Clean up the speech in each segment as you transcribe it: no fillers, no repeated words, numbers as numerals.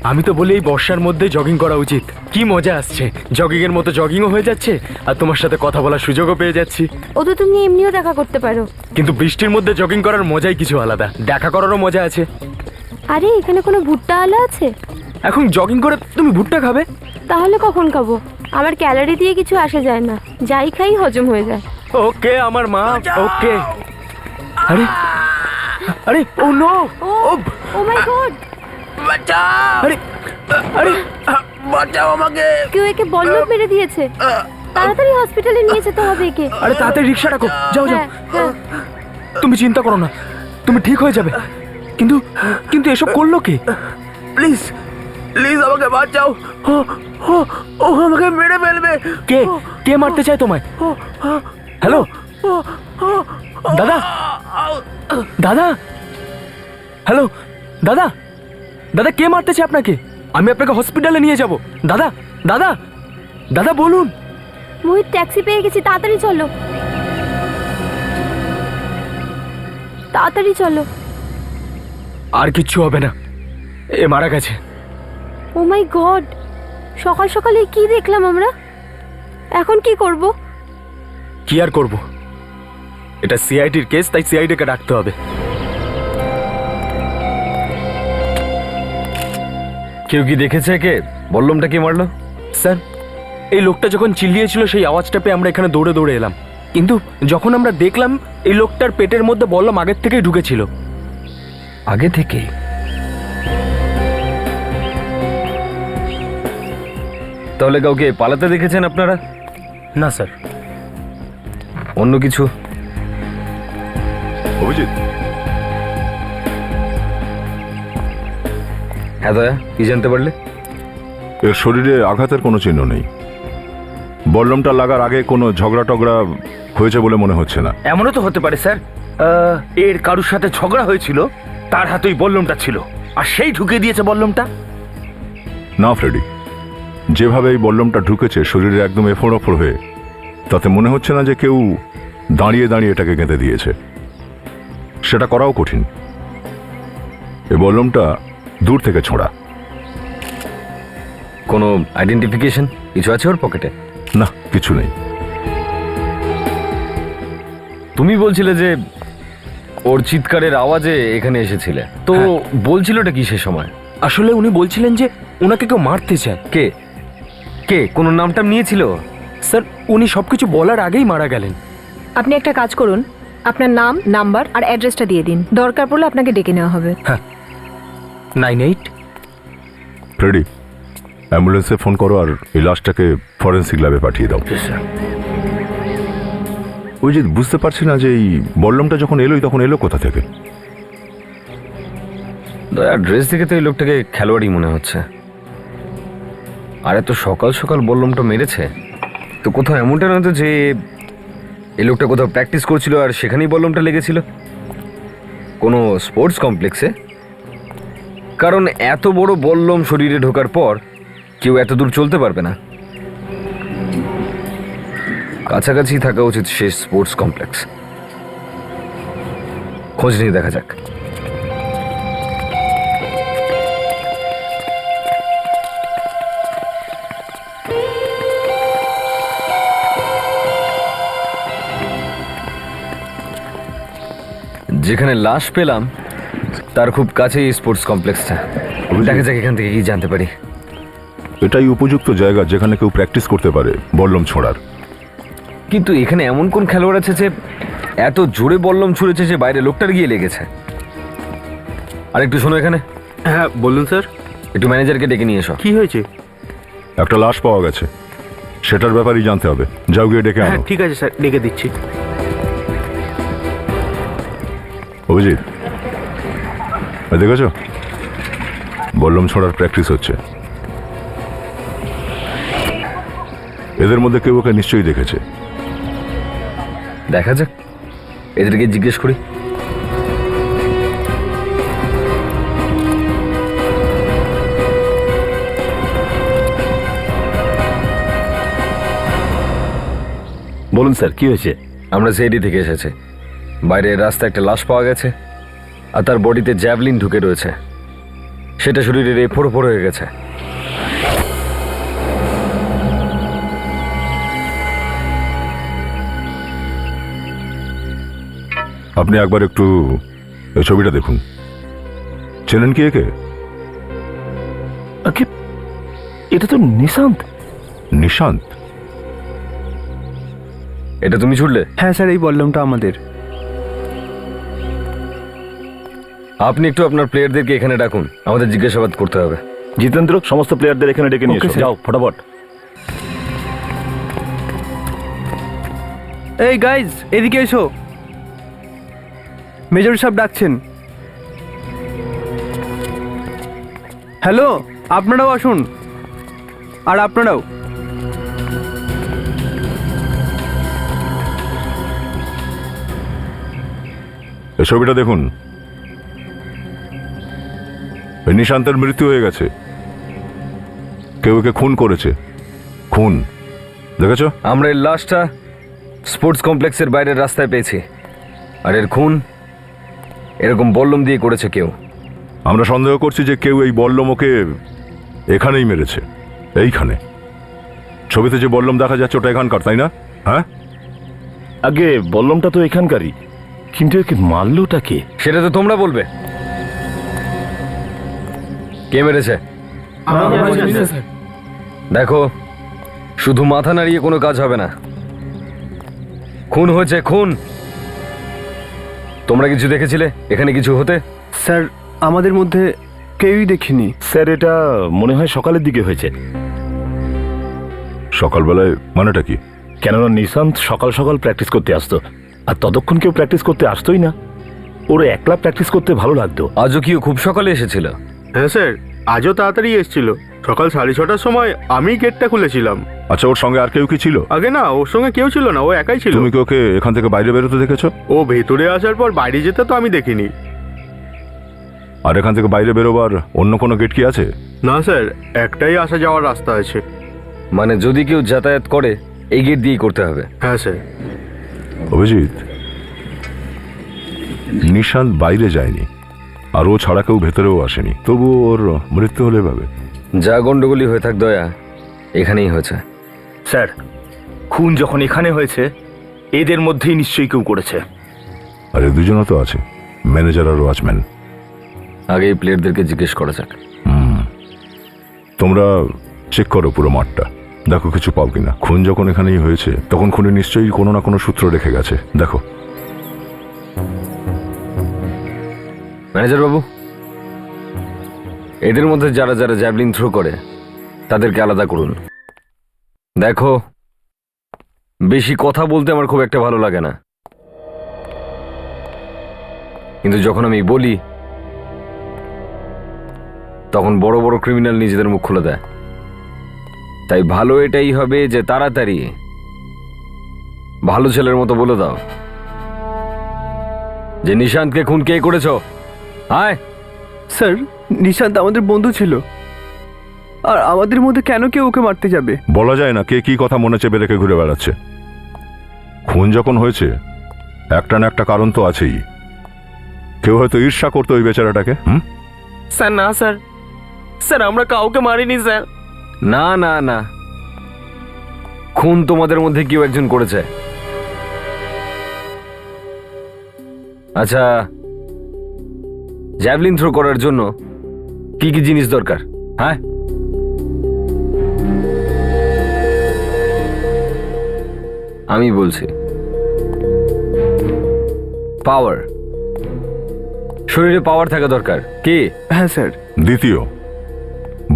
আমি তো বলি এই বর্ষার মধ্যে জগিং করা উচিত। কি মজা আসছে, জগিং এর মতো জগিংও হয়ে যাচ্ছে আর তোমার সাথে কথা বলার সুযোগও পেয়ে যাচ্ছি। ও তো তুমি এমনিও দেখা করতে পারো। কিন্তু বৃষ্টির মধ্যে জগিং করার মজাই কিছু আলাদা, দেখা করারও মজা আছে। আরে এখানে কোনো ভুট্টা আলা আছে? এখন জগিং করে তুমি ভুট্টা খাবে? তাহলে কখন খাবো? আমার ক্যালোরি দিয়ে কিছু আসে যায় না, যাই খাই হজম হয়ে যায়। ওকে আমার মা, ওকে। আরে আরে ও নো, ও মাই গড, আরে আরে বাঁচাও আমাকে। কেউ একে বল্লভ মেরে দিয়েছে, তাড়াতাড়ি হসপিটালে নিয়ে যেতে হবে একে। আরে তাড়াতাড়ি রিক্সা ডাকো, যাও যাও। হ্যাঁ, তুমি চিন্তা করো না, তুমি ঠিক হয়ে যাবে। কিন্তু কিন্তু এসব করলো কে? প্লিজ প্লিজ আমাকে বাঁচাও, ও আমাকে মেরে ফেলবে। কে কে মারতে চায় তোমায়? হ্যালো দাদা, দাদা, হ্যালো দাদা, দাদা কে মারতে চায় আপনাকে? আমি আপনাকে হসপিটালে নিয়ে যাব। দাদা দাদা দাদা বলুন। মোহিত ট্যাক্সি পেয়ে গেছি, তাড়াতাড়ি চলো, তাড়াতাড়ি চলো। আর কিচ্ছু হবে না, এ মারা গেছে। ও মাই গড, সকাল সকালে কি দেখলাম আমরা? এখন কি করব? কি আর করব, এটা সিআইডির কেস, তাই সিআইডিকে ডাকতে হবে। কেউ কি দেখেছে কে বল্লমটা কি মারলো? স্যার, এই লোকটা যখন চিল্লিয়েছিল সেই আওয়াজটা পেয়ে আমরা এখানে দৌড়ে দৌড়ে এলাম, কিন্তু যখন আমরা দেখলাম এই লোকটার পেটের মধ্যে বল্লম আগের থেকেই ঢুকেছিল। আগে থেকে? তাহলে কাউকে পালাতে দেখেছেন আপনারা? না স্যার। অন্য কিছু? অভিজিৎ, হ্যাঁ দয়া, কি জানতে পারলে? এর শরীরে আঘাতের কোনো চিহ্ন নেই। বল্লমটা লাগার আগে কোনো ঝগড়া টগড়া হয়েছে বলে মনে হচ্ছে না। এমনও তো হতে পারে স্যার, এর কারুর সাথে ঝগড়া হয়েছিল, তার হাতেই বল্লমটা ছিল আর সেই ঢুকিয়ে দিয়েছে বল্লমটা। না ফ্রেডি, যেভাবে এই বল্লমটা ঢুকেছে শরীরে একদম এফোড় ওফোড় হয়ে, তাতে মনে হচ্ছে না যে কেউ দাঁড়িয়ে দাঁড়িয়ে এটাকে গেঁথে দিয়েছে। সেটা করাও কঠিন। এই বল্লমটা দূর থেকে ছোঁড়া। কোনো আইডেন্টিফিকেশন কিছু আছে ওর পকেটে? না, কিছু নেই। তুমি বলছিলে যে ওর চিৎকারের আওয়াজে এখানে এসেছিলে, তো বলছিলটা কি সে সময়? আসলে উনি বলছিলেন যে ওনাকে কেউ মারতে চায়। কে কে কোনো নামটাম নিয়েছিল? স্যার, উনি সবকিছু বলার আগেই মারা গেলেন। আপনি একটা কাজ করুন, আপনার নাম, নাম্বার আর অ্যাড্রেসটা দিয়ে দিন, দরকার পড়লে আপনাকে ডেকে নেওয়া হবে। হ্যাঁ, 98। ফ্রেডি, অ্যাম্বুলেন্সে ফোন করো আর এই লাশটাকে ফরেন্সিক ল্যাবে পাঠিয়ে দাও। ওই যে বুঝতে পারছি না যে এই বল্লমটা যখন এলোই তখন এলো কোথা থেকে? দয়া, ড্রেস দেখে তো এই লোকটাকে খেলোয়াড়ই মনে হচ্ছে। আর এত সকাল সকাল বল্লমটা মেরেছে তো কোথাও এমনটা নয় তো যে এই লোকটা কোথাও প্র্যাকটিস করছিল আর সেখানেই বল্লমটা লেগেছিল? কোনো স্পোর্টস কমপ্লেক্সে? কারণ এত বড় বল্লম শরীরে ঢোকার পর কেউ এত দূর চলতে পারবে না। কাছাকাছি থাকা উচিত সেই স্পোর্টস কমপ্লেক্স। খোঁজ নিয়ে দেখা যাক। যেখানে লাশ পেলাম তার খুব কাছেই স্পোর্টস কমপ্লেক্সটা। দেখা যাক এখান থেকে কি জানতে পারি। এটাই উপযুক্ত জায়গা যেখানে কেউ প্র্যাকটিস করতে পারে বল্লম ছোঁড়ার। কিন্তু এখানে এমন কোন খেলোয়াড় আছে যে এত জোরে বল্লম ছুঁড়েছে যে বাইরে লোকটার গিয়ে লেগেছে? আর একটু শোনো এখানে। হ্যাঁ বলুন স্যার। একটু ম্যানেজারকে ডেকে নিয়ে এসো। কি হয়েছে? একটা লাশ পাওয়া গেছে, সেটার ব্যাপারেই জানতে হবে। যাও গিয়ে ডেকে আনো। ঠিক আছে স্যার, ডেকে দিচ্ছি। অভিজিৎ, দেখেছো বল্লম ছোড়ার প্র্যাকটিস হচ্ছে। এদের মধ্যে কেউ ওকে নিশ্চয়ই দেখেছে। দেখা যাক, এদেরকে জিজ্ঞেস করি। বলুন স্যার, কি হয়েছে? আমরা সিআইডি থেকে এসেছি। বাইরে রাস্তায় একটা লাশ পাওয়া গেছে আর তার বডিতে জ্যাভলিন ঢুকে রয়েছে। সেটা শরীরের এফোর ওপর হয়ে গেছে। আপনি একবার একটু এই ছবিটা দেখুন। চেনেন কি একে? আগে এটা তো নিশান্ত। নিশান্ত? এটা তুমি ছুড়লে? হ্যাঁ স্যার, এই বললামটা আমাদের। আপনি একটু আপনার প্লেয়ারদেরকে এখানে ডাকুন, আমাদের জিজ্ঞাসাবাদ করতে হবে। জিতেন্দ্র, সমস্ত প্লেয়ারদের এখানে ডেকে নিয়ে Okay, এসো। sir. যাও ফটাফট। এই গাইজ, এদিকে এসো, মেজর সাহেব ডাকছেন। হ্যালো, আপনারাও আসুন, আর আপনারাও। এই ছবিটা দেখুন। এই নিশান্তের মৃত্যু হয়ে গেছে। কেউ একে খুন করেছে। খুন দেখেছ? আমরা এর লাশটা স্পোর্টস কমপ্লেক্সের বাইরের রাস্তায় পেয়েছি, আর এর খুন এরকম বল্লম দিয়ে করেছে কেউ। আমরা সন্দেহ করছি যে কেউ এই বল্লম ওকে এখানেই মেরেছে। এইখানে ছবিতে যে বল্লম দেখা যাচ্ছে ওটা এখানকার, তাই না? হ্যাঁ, আগে বল্লমটা তো এখানকারই, কিন্তু একে মারলোটা কে? সেটা তো তোমরা বলবে। কে মেরেছে? দেখো, শুধু মাথা নাড়িয়ে কোনো কাজ হবে না। খুন হয়েছে, খুন। তোমরা কিছু দেখেছিলে এখানে কিছু হতে? স্যার, আমাদের মধ্যে কেউই দেখিনি। স্যার, এটা মনে হয় সকালের দিকে হয়েছে। সকালবেলায় মানেটা কি? কেননা নিশান্ত সকাল সকাল প্র্যাকটিস করতে আসতো, আর ততক্ষণ কেউ প্র্যাকটিস করতে আসতোই না। ওর একলা প্র্যাকটিস করতে ভালো লাগতো। আজও কি ও খুব সকালে এসেছিল? হ্যাঁ স্যার, আজও তাড়াতাড়ি এসেছিল। সকাল 6:30টার সময় আমি গেটটা খুলেছিলাম। আচ্ছা, ওর সঙ্গে আর কেউ কি ছিল? আগে না, ওর সঙ্গে কেউ ছিল না, ও একাই ছিল। তুমি কি ওকে এখান থেকে বাইরে বেরোতে দেখেছো? ও ভেতরে আসার পর বাইরে যেতে তো আমি দেখিনি। আর এখান থেকে বাইরে বেরোবার অন্য কোনো গেট কি আছে? না স্যার, একটাই আসা যাওয়ার রাস্তা আছে। মানে যদি কেউ যাতায়াত করে এই গেট দিয়েই করতে হবে? হ্যাঁ স্যার। অভিজিৎ, নিশান্ত বাইরে যায়নি, আর ও ছাড়া কেউ ভেতরেও আসেনি, তবু ওর মৃত্যু হলে ভাবে। যা গন্ডগোলি হয়ে থাক দয়া, এখানেই হয়েছে। স্যার, খুন যখন এখানে হয়েছে, এদের মধ্যেই নিশ্চয়ই কেউ করেছে। আরে দুজনও তো আছে, ম্যানেজার আর ওয়াচম্যান। আগে এই প্লেয়ারদেরকে জিজ্ঞেস করা যাক। তোমরা চেক করো পুরো মাঠটা, দেখো কিছু পাও কিনা। খুন যখন এখানেই হয়েছে, তখন খুনি নিশ্চয়ই কোনো না কোনো সূত্র রেখে গেছে। দেখো। ম্যানেজার বাবু, এদের মধ্যে যারা যারা জ্যাভলিন থ্রো করে তাদেরকে আলাদা করুন। দেখো, বেশি কথা বলতে আমার খুব একটা ভালো লাগে না, কিন্তু যখন আমি বলি তখন বড় বড় ক্রিমিনাল নিজেদের মুখ খুলে দেয়। তাই ভালো এটাই হবে যে তাড়াতাড়ি ভালো ছেলের মতো বলে দাও যে নিশান্তকে খুন কে করেছো। আয়। স্যার, নিশান্ত আমাদের বন্ধু ছিল, আর আমাদের মধ্যে কেন কেউ ওকে মারতে যাবে? বলা যায় না কে কি কথা মনে চেপে রেখে ঘুরে বেড়াচ্ছে। খুন যখন হয়েছে, একটা না একটা কারণ তো আছেই। কেউ হয়তো ঈর্ষা করতো ওই বেচারাটাকে। স্যার না স্যার, স্যার আমরা কাউকে মারিনি স্যার। না না না, খুন তোমাদের মধ্যে কেউ একজন করেছে। আচ্ছা, জ্যাভলিন থ্রো করার জন্য কি কি জিনিস দরকার? হ্যাঁ, আমি বলছি পাওয়ার। শরীরে পাওয়ার থাকা দরকার। কি? হ্যাঁ স্যার। দ্বিতীয়,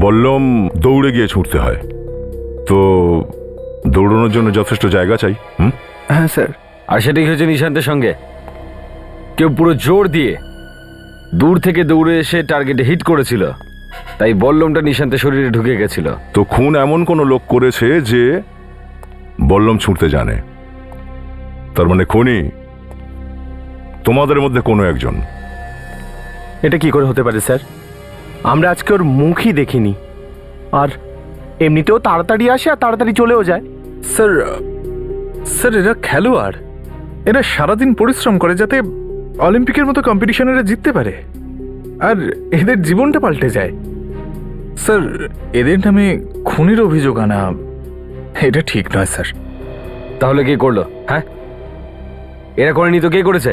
বললম দৌড়ে গিয়ে ছুটতে হয়, তো দৌড়ানোর জন্য যথেষ্ট জায়গা চাই। হ্যাঁ স্যার। আর সেটাই হয়েছে নিশান্তের সঙ্গে। কেউ পুরো জোর দিয়ে দূর থেকে দৌড়ে এসে টার্গেটে হিট করেছিল, তাই বল্লমটা নিশান্তের শরীরে ঢুকে গেছিল। তো খুন এমন কোনো লোক করেছে যে বল্লম ছুটতে জানে। তার মানে খুনি তোমাদের মধ্যে কোনো একজন। এটা কি করে হতে পারে স্যার? আমরা আজকে ওর মুখই দেখিনি, আর এমনিতেও তাড়াতাড়ি আসে আর তাড়াতাড়ি চলেও যায়। স্যার, স্যার এরা খেলোয়াড়, এরা সারাদিন পরিশ্রম করে যাতে অলিম্পিকের মতো কম্পিটিশনে এরা জিততে পারে। আর এদের জীবনটা পাল্টে যায়। স্যার, এদের নামে খুনের অভিযোগ আনা এটা ঠিক নয় স্যার। তাহলে কে করলো? হ্যাঁ, এরা করেনি তো কে করেছে?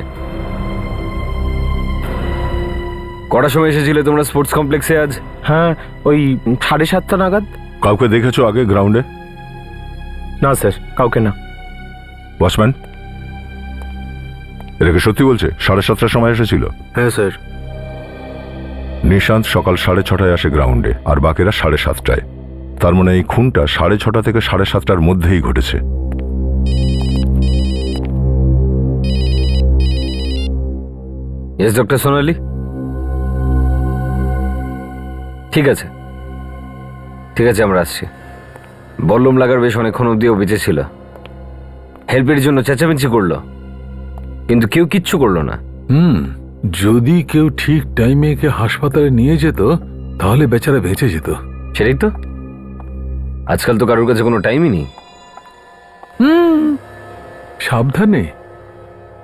কটার সময় এসেছিলে তোমরা স্পোর্টস কমপ্লেক্সে আজ? হ্যাঁ, ওই 7:30 নাগাদ। কাউকে দেখেছো আগে গ্রাউন্ডে? না স্যার, কাউকে না। ওয়াচম্যান, এটাকে সত্যি বলছে 7:30টার সময় এসেছিল? হ্যাঁ স্যার। নিশান্ত সকাল 6:30টায় আসে গ্রাউন্ডে, আর বাকিরা 7:30টায়। তার মানে এই খুনটা 6:30 থেকে 7:30টার মধ্যেই ঘটেছে। ইয়েস ডক্টর সোনালি। ঠিক আছে, ঠিক আছে, আমরা আসছি। বল্লম লাগার বেশ অনেকক্ষণ অব্দিও বেঁচে ছিল। হেল্পের জন্য চেঁচামেচি করলো, কিন্তু কেউ কিচ্ছু করলো না। যদি কেউ ঠিক টাইমে একে হাসপাতালে নিয়ে যেত তাহলে বেচারা বেঁচে যেত। সেটাই তো, আজকাল তো কারোর কাছে কোনো টাইমই নেই। সাবধানে।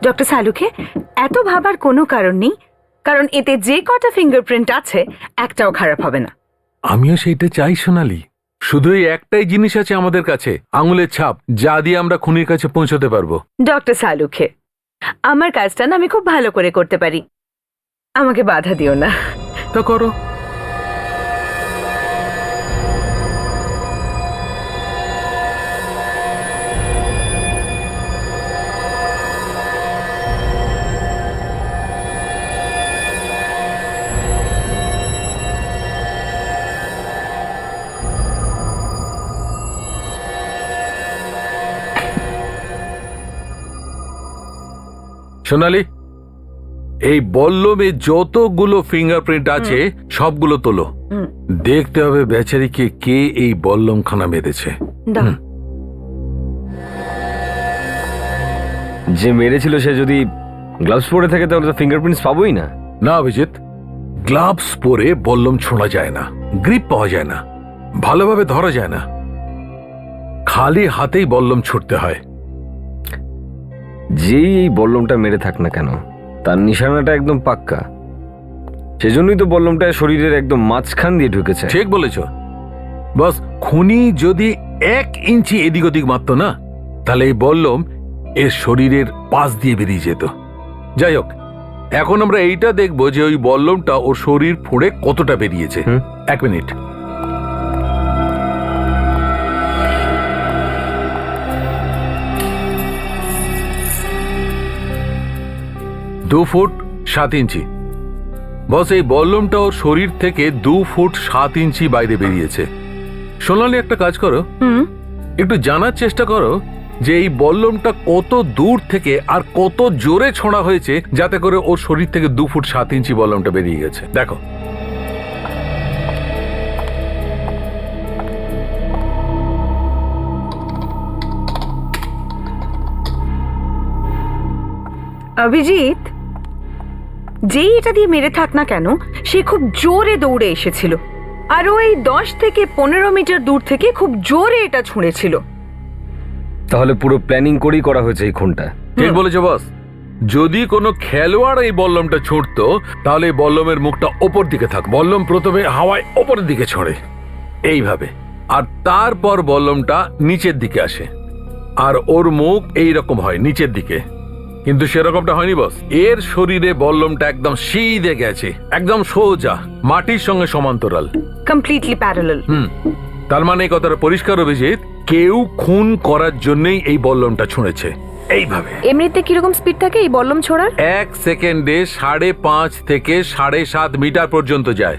ডক্টর সালুখে, এত ভাবার কোনো কারণ নেই, কারণ এতে যে কটা ফিঙ্গারপ্রিন্ট আছে একটাও খারাপ হবে না। আমিও সেইটা চাই সোনালি। শুধু এই একটাই জিনিস আছে আমাদের কাছে, আঙুলের ছাপ, যা দিয়ে আমরা খুনির কাছে পৌঁছতে পারবো। ডক্টর সালুখে, আমার কাজটা না আমি খুব ভালো করে করতে পারি, আমাকে বাধা দিও না। তা করো। সোনালি, এই বল্লমে যতগুলো ফিঙ্গারপ্রিন্ট আছে সবগুলো তোলো। দেখতে হবে বেচারিকে কে এই বল্লমখানা মেরেছে। দাও। যে মেরেছিল সে যদি গ্লাভস পরে থাকে তাহলে তো ফিঙ্গারপ্রিন্টস পাবোই না। না অভিজিৎ, গ্লাভস পরে বল্লম ছোঁড়া যায় না, গ্রিপ পাওয়া যায় না, ভালোভাবে ধরা যায় না, খালি হাতেই বল্লম ছুটতে হয়। যেই এই বল্লমটা মেরে থাক না কেন, তার নিশানাটা একদম পাক্কা। সেজন্যই তো বল্লমটা শরীরের একদম মাঝখান দিয়ে ঢুকেছে। ঠিক বলেছ বস। খুনি যদি 1 ইঞ্চি এদিক ওদিক মারত না, তাহলে এই বল্লম এর শরীরের পাশ দিয়ে বেরিয়ে যেত। যাই হোক, এখন আমরা এইটা দেখবো যে ওই বল্লমটা ওর শরীর ফুঁড়ে কতটা বেরিয়েছে। 1 মিনিট। দু ফুট 7 ইঞ্চি। বস, এই বল্লমটা ওর শরীর থেকে 2 ফুট 7 ইঞ্চি বাইরে বেরিয়েছে। সোনালি, একটা কাজ করো, একটু জানার চেষ্টা করো যে এই বল্লমটা কত দূর থেকে আর কত জোরে ছোঁড়া হয়েছে, যাতে করে ওর শরীর থেকে 2 ফুট 7 ইঞ্চি বল্লমটা বেরিয়ে গেছে। দেখো। অভিজিৎ, যেই এটা দিয়ে মেরে থাক না কেন, সে খুব জোরে দৌড়ে এসেছিল, আর ওই 10 থেকে 15 মিটার দূর থেকে খুব জোরে এটা ছুঁড়েছিল। তাহলে পুরো প্ল্যানিং করেই করা হয়েছে এই খুনটা। ঠিক বলেছো বস। যদি কোনো খেলোয়াড় এই বল্লমটা ছুঁড়তো, তাহলে এই বল্লমের মুখটা ওপর দিকে থাক। বল্লম প্রথমে হাওয়ায় ওপরের দিকে ছড়ে এইভাবে, আর তারপর বল্লমটা নিচের দিকে আসে, আর ওর মুখ এই রকম হয় নিচের দিকে। কিন্তু সেরকমটা হয়নি বস। এর শরীরে বল্লমটা একদম সিধে গেছে, একদম সোজা, মাটির সঙ্গে সমান্তরাল, কমপ্লিটলি প্যারালাল। তার মানে এই কথাটা পরিষ্কার অভিজিৎ, কেউ খুন করার জন্যই এই বল্লমটা ছুঁড়েছে এইভাবে। এমনিতে কিরকম স্পিড থাকে এই বল্লম ছোড়ার? 1 সেকেন্ডে 5.5 থেকে 7.5 মিটার পর্যন্ত যায়।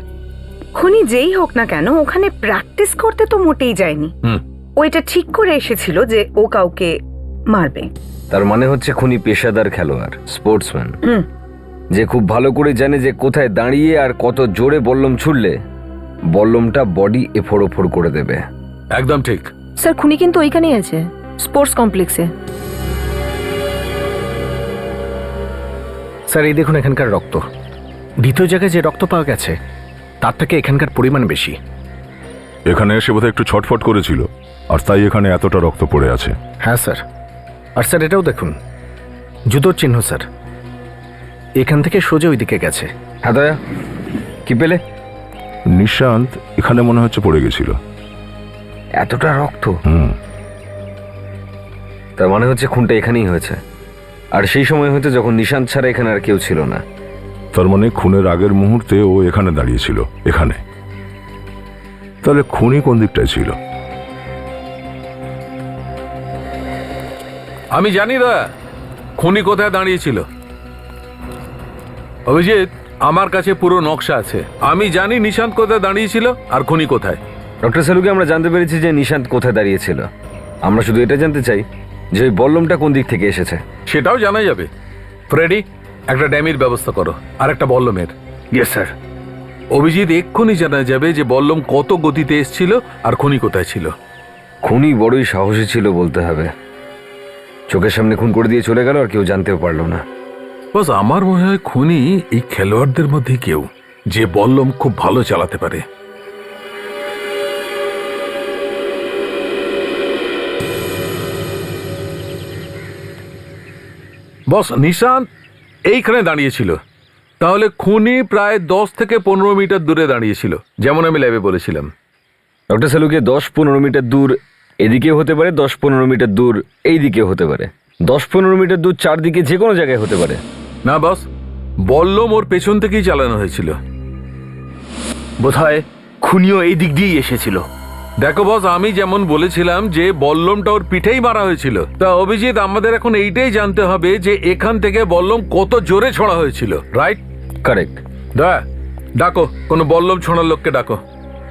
খুনি যেই হোক না কেন, ওখানে প্র্যাকটিস করতে তো মোটেই যায়নি। ওইটা ঠিক করে এসেছিল যে ও কাউকে মারবে। তার মানে হচ্ছে খুনি পেশাদার খেলোয়াড়, স্পোর্টসম্যান, যে খুব ভালো করে জানে যে কোথায় দাঁড়িয়ে আর কত জোরে বল্লম ছুড়লে বল্লমটা বডি এফোড় করে দেবে। একদম ঠিক স্যার, খুনি কিন্তু ওইখানেই আছে, স্পোর্টস কমপ্লেক্সে। স্যার, এই দেখুন এখানকার রক্ত। দ্বিতীয় জায়গায় যে রক্ত পাওয়া গেছে তার থেকে এখানকার পরিমাণ বেশি। এখানে এসে বোধহয় একটু ছটফট করেছিল, আর তাই এখানে এতটা রক্ত পড়ে আছে। হ্যাঁ স্যার। আর স্যার, এটাও দেখুন, জুতোর চিহ্ন স্যার, এখান থেকে সোজা ওইদিকে গেছে। হ্যাঁ দয়া, কি পেলে? নিশান্ত এখানে মনে হচ্ছে পড়ে গেছিল। এতটা রক্ত? হুম। তার মানে হচ্ছে খুনটা এখানেই হয়েছে, আর সেই সময় হয়তো যখন নিশান্ত ছাড়া এখানে আর কেউ ছিল না। তার মানে খুনের আগের মুহূর্তে ও এখানে দাঁড়িয়েছিল, এখানে। তাহলে খুনি কোন দিকটায় ছিল? আমি জানি দা খুনি কোথায় দাঁড়িয়েছিল। অভিজিৎ, আমার কাছে পুরো নকশা আছে। আমি জানি নিশান্ত কোথায় দাঁড়িয়েছিল আর খুনি কোথায়। ডক্টর সেলুকে আমরা জানতে পেরেছি যে নিশান্ত কোথায় দাঁড়িয়েছিল। আমরা শুধু এটা জানতে চাই যে ওই বল্লমটা কোন দিক থেকে এসেছে। সেটাও জানা যাবে। ফ্রেডি, একটা ড্যামির ব্যবস্থা করো, আর একটা বল্লমের। Yes sir. অভিজিৎ, এক্ষুনি জানা যাবে যে বল্লম কত গতিতে এসেছিল আর খুনি কোথায় ছিল। খুনি বড়ই সাহসী ছিল বলতে হবে। চোখের সামনে খুন করে দিয়ে চলে গেল আর কেউ জানতেও পারলো না। বস, আমার মনে হয় খুনি এই খেলোয়াড়দের মধ্যে কেউ, যে বল্লম খুব ভালো চালাতে পারে। বস, নিশান্ত এইখানে দাঁড়িয়েছিল, তাহলে খুনি প্রায় 10 থেকে 15 মিটার দূরে দাঁড়িয়েছিল, যেমন আমি ল্যাবে বলেছিলাম। ডক্টর সেলুকে 10-15 মিটার দূর এদিকে হতে পারে, 10-15 মিটার দূর এই দিকে হতে পারে, 10-15 মিটার দূর চারদিকে যে কোনো জায়গায় হতে পারে। না বস, বল্লম ওর পেছন থেকেই চালানো হয়েছিল। বোধহয় খুনিও এই দিক দিয়েই এসেছিল। দেখো বস, আমি যেমন বলেছিলাম যে বল্লমটা ওর পিঠেই মারা হয়েছিল, তা অভিজিৎ আমাদের এখন এইটাই জানতে হবে যে এখান থেকে বল্লম কত জোরে ছোড়া হয়েছিল, রাইট? কারেক্ট। ডাকো, কোনো বল্লম ছোড়ার লোককে ডাকো।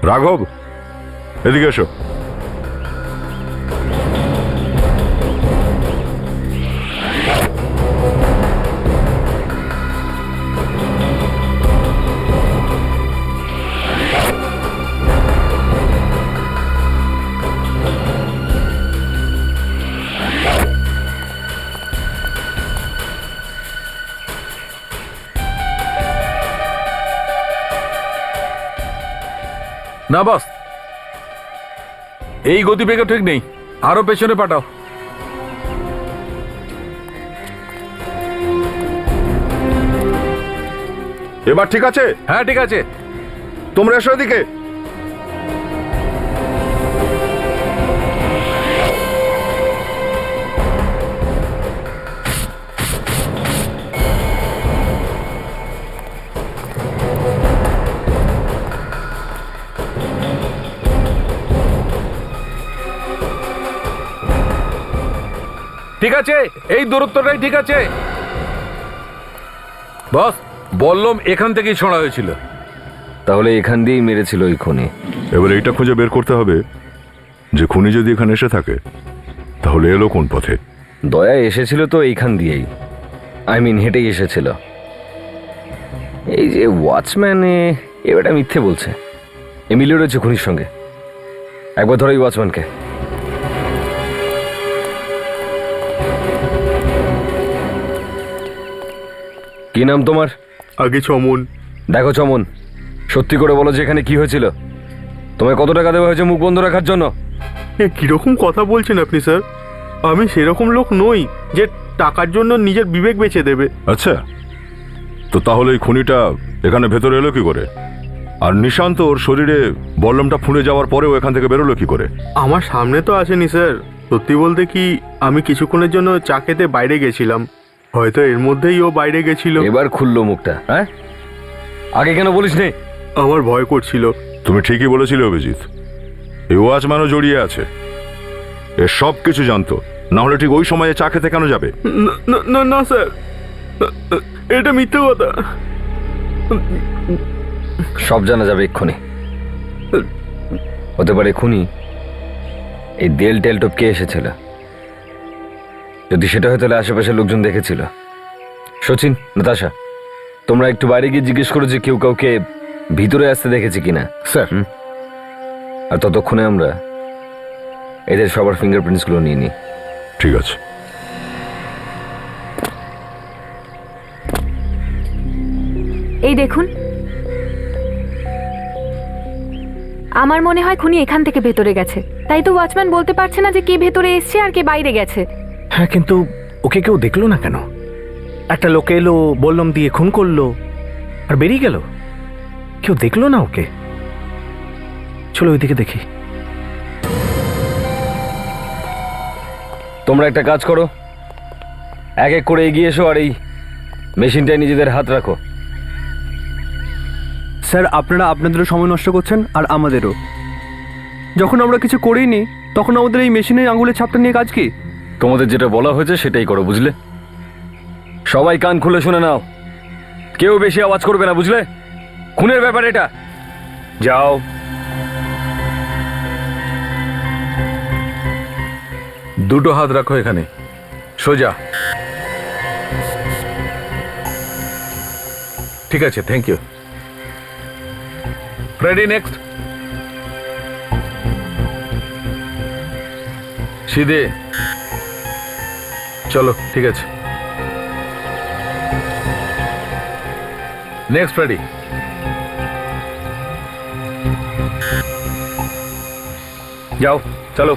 রাঘব, এদিকে এসো। না বস, এই গতিবেগে ঠিক নেই, আরো পেছনে পাঠাও। এবার ঠিক আছে? হ্যাঁ ঠিক আছে। তোমরা এসো এদিকে। ঠিক আছে, এই দূরত্বটাই ঠিক আছে। বস, বল্লম এখান থেকেই ছোঁড়া হয়েছিল। তাহলে এখান দিয়েই মেরেছিল ওই খুনি। এবার এইটা খুঁজে বের করতে হবে যে খুনি যদি এখানে এসে থাকে তাহলে এলো কোন পথে। দয়া এসেছিল তো এইখান দিয়েই, হেঁটেই এসেছিল। এই যে ওয়াচম্যানে এবারটা মিথ্যে বলছে। এমিলিও রয়েছে খুনির সঙ্গে। একবার ধরো এই ওয়াচম্যানকে। কি নাম তোমার? আগে চমন। দেখো চমন, সত্যি করে বলো যে এখানে কি হয়েছিল। তোমায় কত টাকা দেওয়া হয়েছে মুখ বন্ধ রাখার জন্য? কিরকম কথা বলছেন আপনি স্যার? আমি সেরকম লোক নই যে টাকার জন্য নিজের বিবেক বেচে দেবে। আচ্ছা, তো তাহলে এই খুনিটা এখানে ভেতরে এলো কি করে? আর নিশান্ত ওর শরীরে বল্লমটা ফুঁড়ে যাওয়ার পরেও এখান থেকে বেরোলো কি করে? আমার সামনে তো আসেনি স্যার। সত্যি বলতে কি, আমি কিছুক্ষণের জন্য চা খেতে বাইরে গেছিলাম, হয়তো এর মধ্যেই ও বাইরে গেছিল। এবার খুললো মুখটা। হ্যাঁ, আগে কেন বলিস নে? আমার ভয় করছিল। তুমি ঠিকই বলেছিলে অভিজিৎ, এই ওয়াচম্যানও জড়িয়ে আছে। এ সব কিছু জানতো, না হলে ঠিক ওই সময়ে চা খেতে কেন যাবে? না না স্যার, এটা মিথ্যে কথা। সব জানা যাবে এক্ষুনি। হতে পারে খুনি এই দেল টেল টপকে এসেছিল। যদি সেটা হয় তাহলে আশেপাশের লোকজন দেখেছিল। সচিন, নাতাশা, তোমরা একটু বাইরে গিয়ে জিজ্ঞেস করো যে কেউ কাউকে ভিতরে আসতে দেখেছে কিনা। স্যার। আর ততক্ষণে আমরা এদের সবার ফিঙ্গারপ্রিন্টসগুলো নিয়ে নিই। ঠিক আছে। এই দেখুন, আমার মনে হয় খুনি এখান থেকে ভেতরে গেছে। তাই তো ওয়াচম্যান বলতে পারছে না যে কে ভেতরে এসছে আর কে বাইরে গেছে। হ্যাঁ, কিন্তু ওকে কেউ দেখলো না কেন? একটা লোক এলো, বললাম দিয়ে খুন করলো আর বেরিয়ে গেল। কেউ দেখলো না ওকে? চলো ওইদিকে দেখি। তোমরা একটা কাজ করো, এক এক করে এগিয়ে এসো আর এই মেশিনটায় নিজেদের হাত রাখো। স্যার, আপনারা আপনাদেরও সময় নষ্ট করছেন আর আমাদেরও। যখন আমরা কিছু করিনি তখন আমাদের এই মেশিনের আঙুলের ছাপটা নিয়ে কাজ কি? তোমাদের যেটা বলা হয়েছে সেটাই করো, বুঝলে? সবাই কান খুলে শুনে নাও, কেউ বেশি আওয়াজ করবে না, বুঝলে? খুনের ব্যাপার এটা। যাও। দুটো হাত রাখো এখানে, সোজা। ঠিক আছে, থ্যাংক ইউ। Freddie, next. সিধে চলো, ঠিক আছে। Next Freddie. যাও, চলো।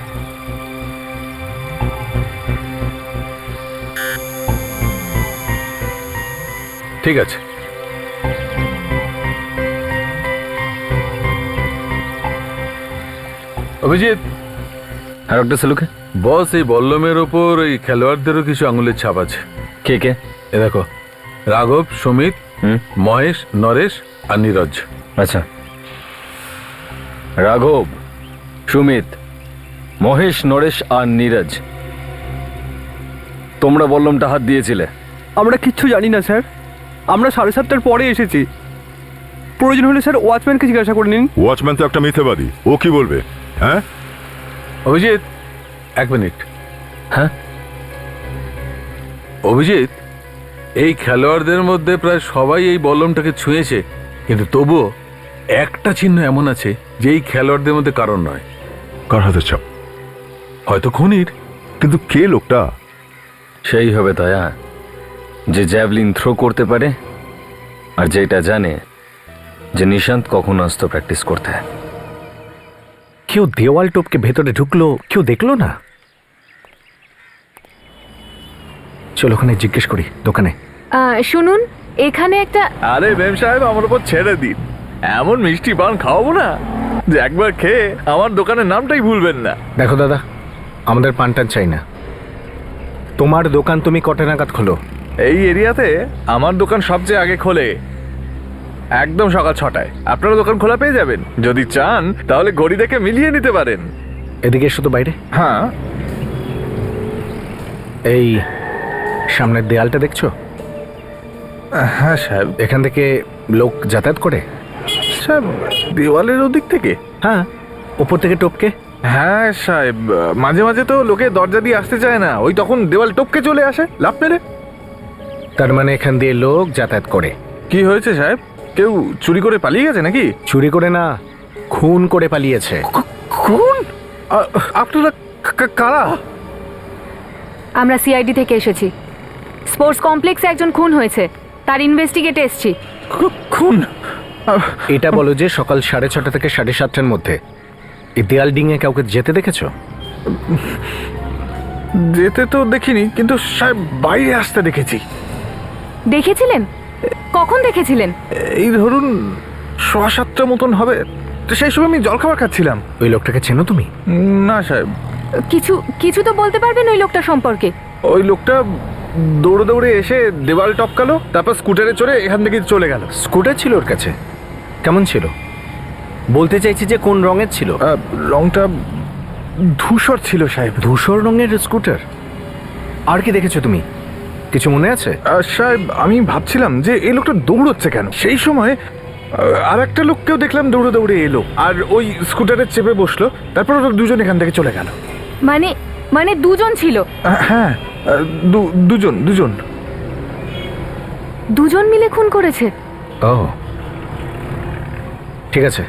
ঠিক আছে। অভিজিৎ, আর একটা সেলুকে। বস, এই বল্লমের ওপর এই খেলোয়াড়দেরও কিছু আঙুলের ছাপ আছে। কে কে? এ দেখো, রাঘব, সুমিত, মহেশ, নরেশ আর নীরজ। আচ্ছা, রাঘব, সুমিত, মহেশ, নরেশ আর নীরজ, তোমরা বল্লমটা হাত দিয়েছিলে? আমরা কিচ্ছু জানি না স্যার, আমরা 7:30টার পরে এসেছি। প্রয়োজন হলে স্যার ওয়াচম্যানকে জিজ্ঞাসা করে নিন। ওয়াচম্যান তো একটা মিথ্যাবাদী, ও কি বলবে? হ্যাঁ, অভিজিৎ, এক মিনিট। হ্যাঁ অভিজিৎ, এই খেলোয়াড়দের মধ্যে প্রায় সবাই এই বল্লমটাকে ছুঁয়েছে, কিন্তু তবুও একটা চিহ্ন এমন আছে যে এই খেলোয়াড়দের মধ্যে কারণ নয়। কার হাতের ছাপ? হয়তো খুনির। কিন্তু কে লোকটা? সেই হবে দয়া, যে জ্যাভলিন থ্রো করতে পারে আর যেটা জানে যে নিশান্ত কখন আসতো প্র্যাকটিস করতে। কেউ দেওয়াল টপকে ভেতরে ঢুকলো, কেউ দেখলো না? চলো ওখানে জিজ্ঞেস করি, দোকানে। শুনুন, এখানে একটা আরে মেম সাহেব, আমার উপর ছেড়ে দিন। এমন মিষ্টি পান খাওয়াবো না যে একবার খেয়ে আমার দোকানের নামটাই ভুলবেন না। দেখো দাদা, আমাদের পানটান চাই না। তোমার দোকান তুমি কটা নাগাদ খোলো? এই এরিয়াতে আমার দোকান সবচেয়ে আগে খোলে, একদম সকাল 6টায়। আপনারা দোকান খোলা পেয়ে যাবেন। যদি চান তাহলে ঘড়ি দেখে মিলিয়ে নিতে পারেন। এদিকে এসো তো বাইরে। হ্যাঁ, এই সামনের দেয়ালটা দেখছো? হ্যাঁ সাহেব। এখান থেকে লোক যাতায়াত করে? সাহেব, দেওয়ালের ওদিক থেকে? হ্যাঁ, ওপর থেকে টপকে। হ্যাঁ সাহেব, মাঝে মাঝে তো লোকে দরজা দিয়ে আসতে চায় না, ওই তখন দেওয়াল টপকে চলে আসে লাফ মেরে। তার মানে এখান দিয়ে লোক যাতায়াত করে। কি হয়েছে সাহেব? কেউ চুরি করে পালিয়ে গেছে নাকি? চুরি করে না, খুন করে পালিয়েছে। খুন? আপনারা কারা? আমরা সিআইডি থেকে এসেছি। স্পোর্টস কমপ্লেক্সে একজন খুন হয়েছে, তার ইনভেস্টিগেটে এসেছি। খুন? এটা বলো যে সকাল 6:30 থেকে 7:30টার মধ্যে এই দেয়াল ডিঙে কাউকে যেতে দেখেছো? যেতে তো দেখিনি, কিন্তু সাহেব বাইরে আসতে দেখেছি। দেখেছিলেন? কখন দেখেছিলেন? এই ধরুন 6:15 মতন হবে। তো সেই সময় আমি জলখাবার খাচ্ছিলাম। ওই লোকটাকে চেনো তুমি? না সাহেব। কিছু কিছু তো বলতে পারবেন ওই লোকটা সম্পর্কে? ওই লোকটা দৌড়ে দৌড়ে এসে দেওয়াল টপকালো, তারপর স্কুটারে চড়ে এখান থেকে চলে গেল। স্কুটার ছিল ওর কাছে? কেমন ছিল? বলতে চাইছি যে কোন রঙের ছিল? রংটা ধূসর ছিল সাহেব। ধূসর রঙের স্কুটার। আর কি দেখেছো তুমি? কিছু মনে আছে? সাহেব, আমি ভাবছিলাম যে এই লোকটা দৌড়চ্ছে কেন। সেই সময় আর একটা লোককেও দেখলাম দৌড়ে দৌড়ে এলো আর ওই স্কুটারে চেপে বসলো, তারপর ওরা দুজন এখান থেকে চলে গেল। মানে মানে দুজন ছিল? হ্যাঁ, দুজন। দুজন মিলে খুন করেছে? ও ঠিক আছে।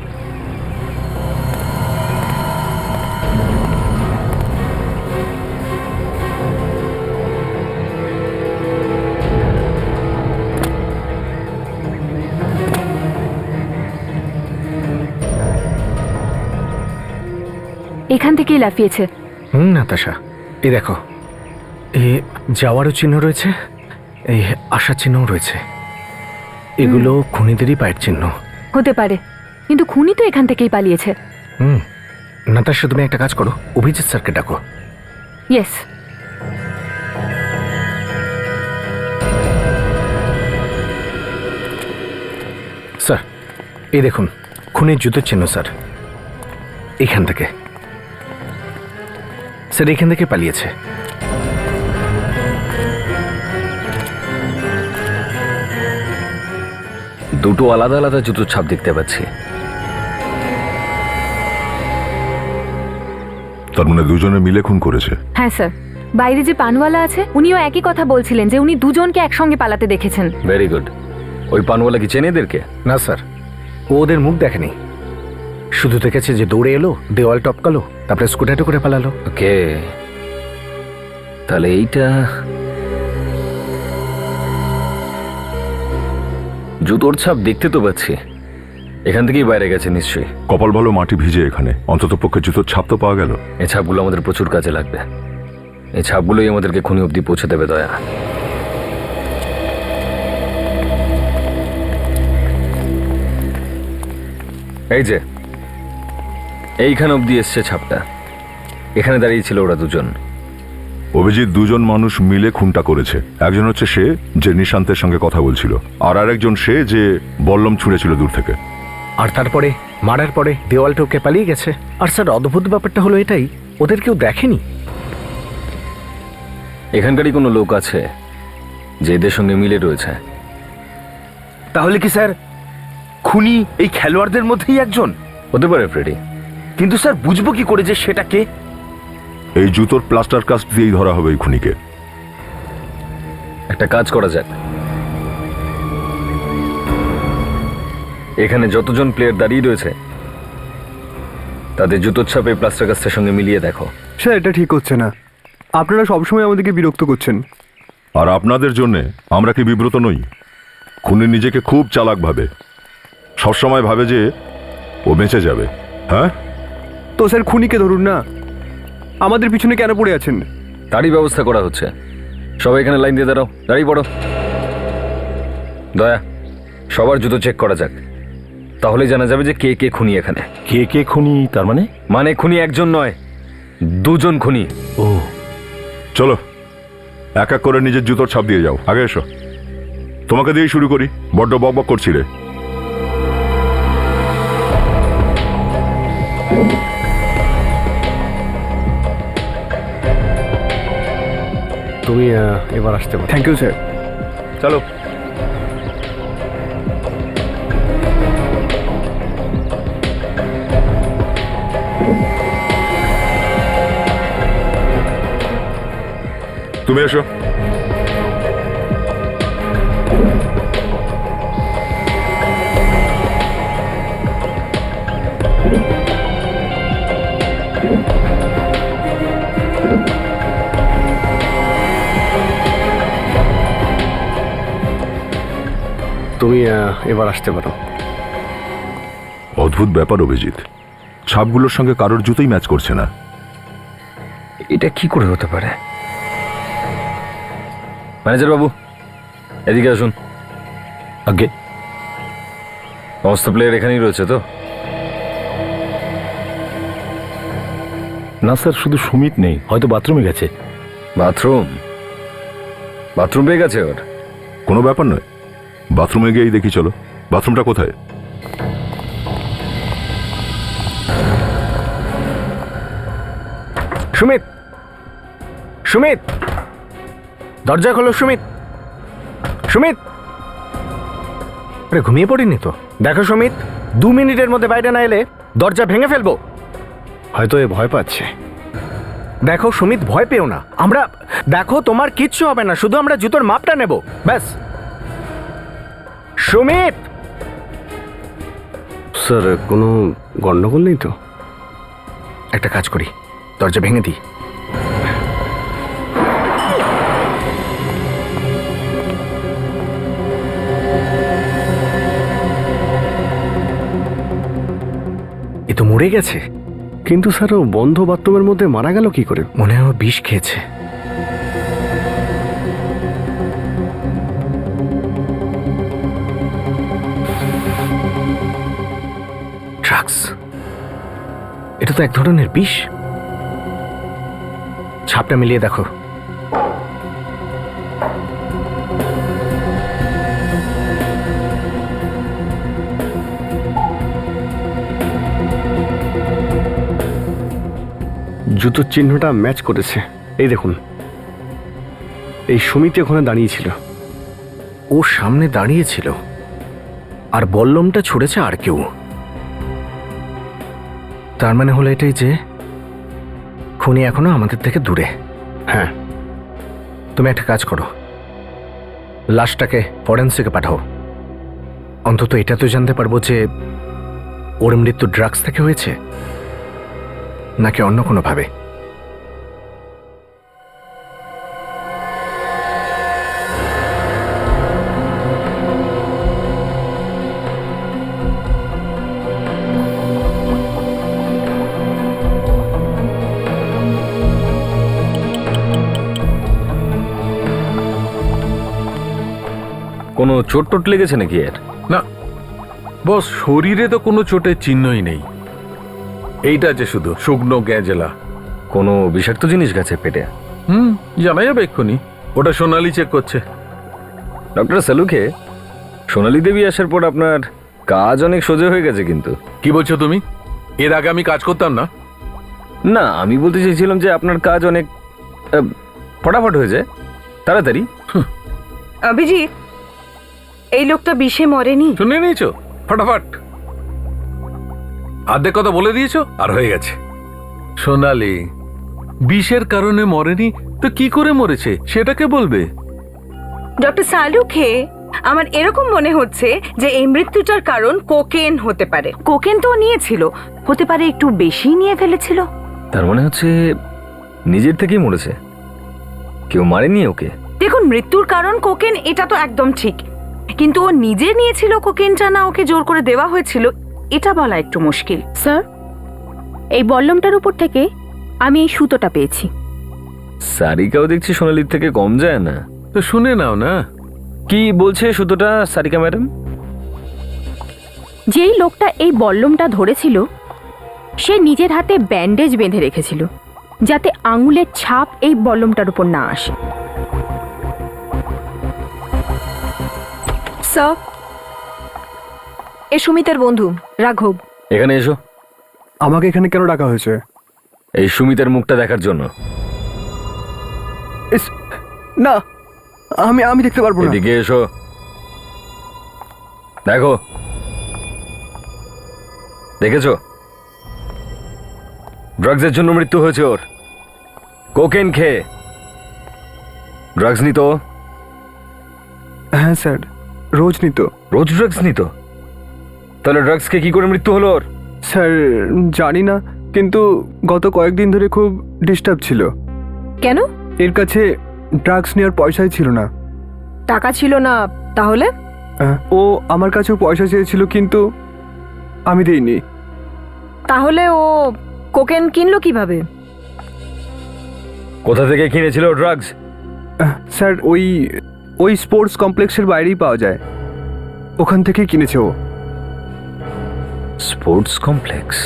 এখান থেকেই লাফিয়েছে। নাতাশা, এই দেখো, এ যাওয়ারও চিহ্ন রয়েছে, এই আসার চিহ্নও রয়েছে। এগুলো খুনিদেরই পায়ের চিহ্ন। হতে পারে, কিন্তু খুনি তো এখান থেকেই পালিয়েছে। নাতাশা, তুমি একটা কাজ করো, অভিজিৎ স্যারকে ডাকো। ইয়েস। স্যার, এই দেখুন খুনের জুতোর চিহ্ন স্যার, এখান থেকে। স্যার এখান থেকে পালিয়েছে। দুটো আলাদা আলাদা জুতোর ছাপ দেখতে পাচ্ছি। তার মানে দুজনে মিলে খুন করেছে। হ্যাঁ স্যার, বাইরে যে পানওয়ালা আছে উনিও একই কথা বলছিলেন যে উনি দুজনকে একসঙ্গে পালাতে দেখেছেন। Very good. ওই পানওয়ালা কি চেনে এদেরকে? না স্যার, ও ওদের মুখ দেখেনি, শুধু দেখেছে যে দৌড়ে এলো, দেওয়াল টপকালো, তারপরে স্কুটারে করে পালালো। ওকে, তাহলে এইটা জুতোর ছাপ দেখতে তো পাচ্ছি, এখান থেকেই বাইরে গেছে নিশ্চয়ই। কপাল ভালো মাটি ভিজে এখানে, অন্তত পক্ষে জুতোর ছাপ তো পাওয়া গেল। এই ছাপগুলো আমাদের প্রচুর কাজে লাগবে। এই ছাপগুলোই আমাদেরকে খুনি অবধি পৌঁছে দেবে দয়া। এই যে এইখান অবধি এসছে ছাপটা, এখানে দাঁড়িয়ে ছিল ওরা দুজন। অভিজিৎ দুজন মানুষ মিলে খুনটা করেছে। একজন হচ্ছে সে যে নিশান্তের সঙ্গে কথা বলছিল, আর আরেকজন সে যে বল্লম ছুঁড়েছিল দূর থেকে। আর তারপরে মারার পরে দেওয়াল টপকে পালিয়ে গেছে। আর স্যার অদ্ভুত ব্যাপারটা হলো এটাই, ওদের কেউ দেখেনি। এখানকারই কোনো লোক আছে যে এদের সঙ্গে মিলে রয়েছে। তাহলে কি স্যার খুনি এই খেলোয়াড়দের মধ্যেই একজন? হতে পারে ফ্রেডি, কিন্তু স্যার বুঝবো কি করে যে সেটা কে? এই জুতোর প্লাস্টার কাস্ট দিয়েই ধরা হবে এই খুনিকে। একটা কাজ করা যাক, এখানে যতজন প্লেয়ার দাঁড়িয়ে রয়েছে তাদের জুতোর ছাপ এই প্লাস্টার কাস্টের সঙ্গে মিলিয়ে দেখো। স্যার এটা ঠিক হচ্ছে না, আপনারা সবসময় আমাদেরকে বিরক্ত করছেন। আর আপনাদের জন্যে আমরা কি বিব্রত নই? খুনি নিজেকে খুব চালাক ভাবে, সবসময় ভাবে যে ও বেঁচে যাবে। হ্যাঁ, তো স্যার খুনিকে ধরুন না, আমাদের পিছনে কেন পড়ে আছেন? তারই ব্যবস্থা করা হচ্ছে। সবাই এখানে লাইন দিয়ে দাঁড়াও, দাঁড়িয়ে পড়ো। দয়া, সবার জুতো চেক করা যাক, তাহলেই জানা যাবে যে কে কে খুনি এখানে। কে কে খুনি তার মানে? মানে খুনি একজন নয়, দুজন খুনি। ও, চলো এক এক করে নিজের জুতোর ছাপ দিয়ে যাও। আগে এসো, তোমাকে দিয়েই শুরু করি, বড্ড বকবক করছিলে। তুমি এবার আসতে পারো। Thank you sir. চলো। তুমি এসো। তুমি এবার আসতে পারো। অদ্ভুত ব্যাপার অভিজিৎ, ছাপগুলোর সঙ্গে কারোর জুতোই ম্যাচ করছে না। এটা কি করে হতে পারে? ম্যানেজার বাবু, এদিকে আসুন। আগে সমস্ত প্লেয়ার এখানেই রয়েছে তো? না স্যার, শুধু সুমিত নেই, হয়তো বাথরুমে গেছে। বাথরুম? বাথরুম পেয়ে গেছে ওর? কোনো ব্যাপার নয়, বাথরুমে গিয়েই দেখি। চলো, বাথরুমটা কোথায়? সুমিত, সুমিত, দরজা খোলো। সুমিত, সুমিত, আরে ঘুমিয়ে পড়িনি তো? দেখো সুমিত, 2 মিনিটের মধ্যে বাইরে না এলে দরজা ভেঙে ফেলবো। হয়তো এ ভয় পাচ্ছে। দেখো সুমিত, ভয় পেও না। আমরা, দেখো তোমার কিচ্ছু হবে না, শুধু আমরা জুতোর মাপটা নেব, ব্যাস। সুমিত, স্যার কোনো গন্ডগোল নেই তো? একটা কাজ করি, দরজা ভেঙে দিই। এ তো মরে গেছে। কিন্তু স্যার ও বন্ধ বাথরুমের মধ্যে মারা গেল কি করে? মনে হয় ও বিষ খেয়েছে। ড্রাগস। এটা তো এক ধরনের বিষ। ছাপটা মিলিয়ে দেখো। জুতোর চিহ্নটা ম্যাচ করেছে। এই দেখুন, এই সুমিতি ওখানে দাঁড়িয়েছিল, ও সামনে দাঁড়িয়েছিল, আর বল্লমটা ছুড়েছে আর কেউ। তার মানে হলো এটাই যে খুনি এখনো আমাদের থেকে দূরে। হ্যাঁ, তুমি একটা কাজ করো, লাশটাকে ফরেন্সিকে পাঠাও। অন্তত এটা তো জানতে পারবো যে ওর মৃত্যু ড্রাগস থেকে হয়েছে নাকি অন্য কোনোভাবে। কোনো চোট টোট লেগেছে নাকি এর? না বস, শরীরে তো কোনো চোটের চিহ্নই নেই। এইটা আছে শুধু শুকনো গ্যাজেলা। কোনো বিষাক্ত জিনিস গেছে পেটে? জানা যাবে এক্ষুনি, ওটা সোনালি চেক করছে। ডক্টর সালুকে, সোনালী দেবী আসার পর আপনার কাজ অনেক সোজা হয়ে গেছে কিন্তু। কি বলছো তুমি? এর আগে আমি কাজ করতাম না? না, আমি বলতে চাইছিলাম যে আপনার কাজ অনেক ফটাফট হয়ে যায়, তাড়াতাড়ি। অভিজিৎ, এই লোকটা বিষে মরেনি। শুনে নিয়েছো? ফটাফট আধে কথা বলে দিয়েছো আর হয়ে গেছে। সোনালি বিষের কারণে মরেনি তো কি করে মরেছে সেটাকে বলবে। ডক্টর সালুখে, আমার এরকম মনে হচ্ছে যে এই মৃত্যুটার কারণ কোকেন হতে পারে। কোকেন তো নিয়েছিল, হতে পারে একটু বেশি নিয়ে ফেলেছিল। তার মানে হচ্ছে নিজের থেকেই মরেছে, কেউ মারেনি ওকে। দেখুন, মৃত্যুর কারণ কোকেন এটা তো একদম ঠিক, কিন্তু ও নিজে নিয়েছিল কোকেনটা না ওকে জোর করে দেওয়া হয়েছিল এটা বলা একটু মুশকিল। স্যার, এই বল্লমটার উপর থেকে আমি এই সুতোটা পেয়েছি। সারিকাও দেখছি সোনালির থেকে কম যায় না। তো শুনে নাও না। কি বলছে সুতোটা সারিকা ম্যাডাম? যেই লোকটা এই বল্লমটা ধরেছিল সে নিজের হাতে ব্যান্ডেজ বেঁধে রেখেছিল যাতে আঙুলের ছাপ এই বল্লমটার উপর না আসে। স্যার, এ সুমিতের বন্ধু রাঘব। এখানে এসো। আমাকে এখানে কেন ডাকা হয়েছে? এই সুমিতের মুখটা দেখার জন্য। না, আমি দেখতে পারবো না। এদিকে এসো, দেখো। দেখেছো? ড্রাগসের জন্য মৃত্যু হয়েছে ওর। কোকেন খেয়ে। ড্রাগস নিত? হ্যাঁ স্যার, রোজ নিত। রোজ ড্রাগস নিত? তাহলে ড্রাগস খেয়ে কি করে মৃত্যু হলো ওর? স্যার জানি না, কিন্তু গত কয়েকদিন ধরে খুব ডিস্টার্ব ছিল। কেন? এর কাছে ড্রাগস নেওয়ার পয়সাই ছিল না। টাকা ছিল না তাহলে? ও আমার কাছেও পয়সা চেয়েছিল, কিন্তু আমি দেইনি। তাহলে ও কোকেন কিনলো কিভাবে? কোথা থেকে কিনেছিল ড্রাগস? স্যার ওই স্পোর্টস কমপ্লেক্সের বাইরেই পাওয়া যায়, ওখান থেকেই কিনেছে ও। Sports complex?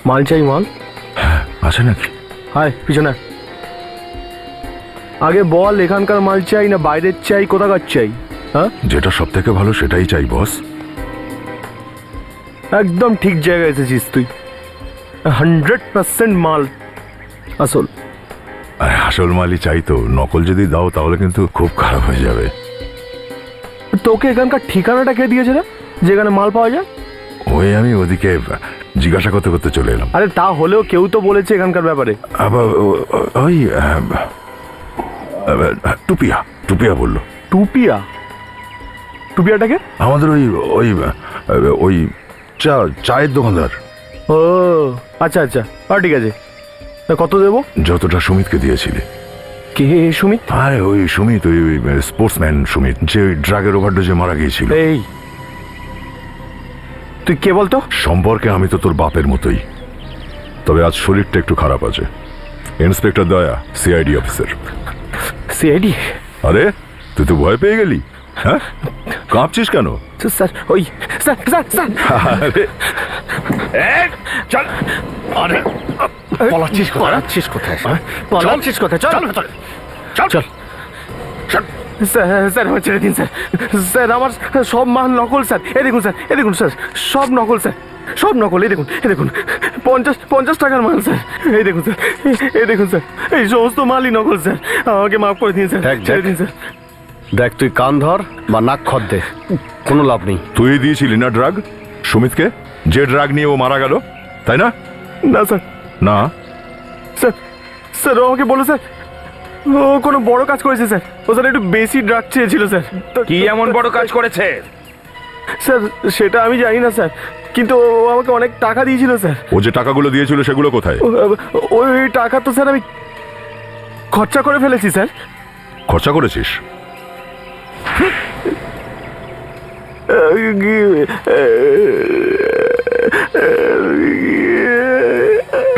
মাল চাই, মাল আছে নাকি? হায় পিছনে। আগে বল, এখানকার মাল চাই না বাইরের চাই, কোথাকার চাই? হ্যাঁ, যেটা সব থেকে ভালো সেটাই চাই বস। একদম ঠিক জায়গায় এসেছিস তুই। 100% মাল আসল। আরে আসল মালই চাই তো, নকল যদি দাও তাহলে কিন্তু খুব খারাপ হয়ে যাবে। তোকে এখানকার ঠিকানাটা কে দিয়েছে রে, যেখানে মাল পাওয়া যায়? ওই আমি ওদিকে জিজ্ঞাসা করতে করতে চলে এলাম। আরে তা হলেও কেউ তো বলেছে এখানকার ব্যাপারে। আবার ওই টুপিয়া টুপিয়া বললো। টুপিয়া? টুপিয়াটাকে? আমাদের ওই ওই ওই বাচ্চা চায়ের দোকানদার। ও আচ্ছা আচ্ছা, আর ঠিক আছে, তা কত দেবো? যতটা সুমিতকে দিয়েছিলি। কে সুমিত? আরে ওই সুমিত, ওই স্পোর্টসম্যান সুমিত, যে ওই ড্রাগের ওভারডোজে মারা গিয়েছিল। এই তুই কে বলতো? সম্পর্কে আমি তো তোর বাপের মতোই, তবে আজ শরীরটা একটু খারাপ আছে। ইন্সপেক্টর দয়া, সিআইডি অফিসার। সিআইডি? আরে তুই তো ভয় পেয়ে গেলি, হ্যাঁ? কাঁপছিস কেন? স্যার ওই স্যার স্যার স্যার আরে চল। আরে পলাচ্ছিস কোথায়? পলাচ্ছিস কোথায়? চল চল চল। স্যার আমার ছেড়ে দিন স্যার। স্যার আমার সব মাল নকল স্যার। এ দেখুন স্যার, এ দেখুন স্যার, সব নকল স্যার, সব নকল। এই দেখুন, এ দেখুন, 50 টাকার মাল স্যার। এই দেখুন স্যার, এই দেখুন স্যার, এই সমস্ত মালই নকল স্যার। আমাকে মাফ করে দিন স্যার, ছেড়ে দিন স্যার। দেখ, তুই কান ধর বা নাক খদ দে, কোনো লাভ নেই। তুই দিয়েছিলি না ড্রাগ সুমিতকে, যে ড্রাগ নিয়ে ও মারা গেল, তাই না? না স্যার, না। স্যার স্যার ও আমাকে বলো স্যার, ও কোনো বড় কাজ করেছে স্যার। ও স্যার একটু বেশি ড্রাগ চেয়েছিল স্যার। কি এমন বড় কাজ করেছে? স্যার সেটা আমি জানি না স্যার, কিন্তু ও আমাকে অনেক টাকা দিয়েছিল স্যার। ও যে টাকাগুলো দিয়েছিল সেগুলো কোথায়? ওই টাকা তো স্যার আমি খরচা করে ফেলেছি স্যার। খরচা করেছিস?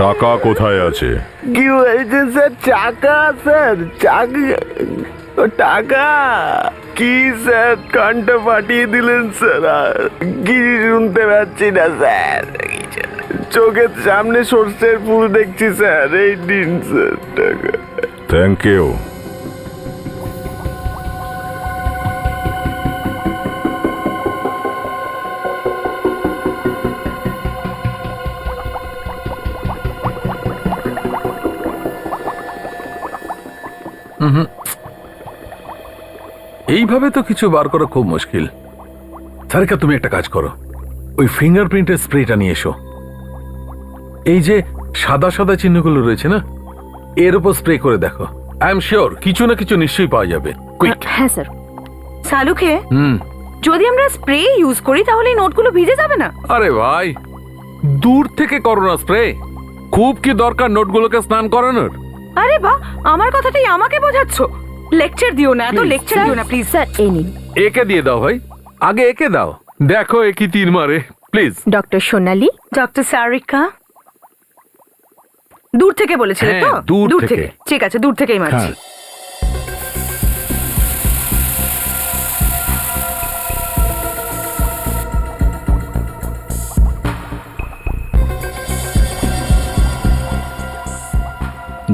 টাকা কোথায় আছে? কি হয়েছে স্যার? চাকা স্যার, টাকা কি স্যার? কানটা ফাটিয়ে দিলেন স্যার, আর কিছু শুনতে পাচ্ছি না স্যার। চোখের সামনে সর্ষের ফুল দেখছি স্যার। এই দিন স্যার টাকা। Thank you. এইভাবে তো কিছু বার করা খুব মুশকিল। সারিকা, তুমি একটা কাজ করো, ওই ফিঙ্গারপ্রিন্টের স্প্রেটা নিয়ে এসো। এই যে সাদা সাদা চিহ্নগুলো রয়েছে না, এর উপর স্প্রে করে দেখো। আই এম শিওর কিছু না কিছু নিশ্চয়ই পাওয়া যাবে। কুইক। হ্যাঁ স্যার। সালুকে, যদি আমরা স্প্রে ইউজ করি তাহলে এই নোটগুলো ভিজে যাবে না? আরে ভাই, দূর থেকে করো না স্প্রে। খুব কি দরকার নোটগুলোকে স্নান করানোর? আরে বাহ, আমার কথাটাই আমাকে বোঝাচ্ছ। লেকচার দিও না, এত লেকচার দিও না প্লিজ। স্যার এই নিন। একে দিয়ে দাও ভাই, আগে একে দাও। দেখো এ কি তীর মারে। Please. Doctor Sonali. Doctor Sarika, দূর থেকে বলেছিলে তো? হ্যাঁ, দূর থেকে। ঠিক আছে, দূর থেকেই মারছি।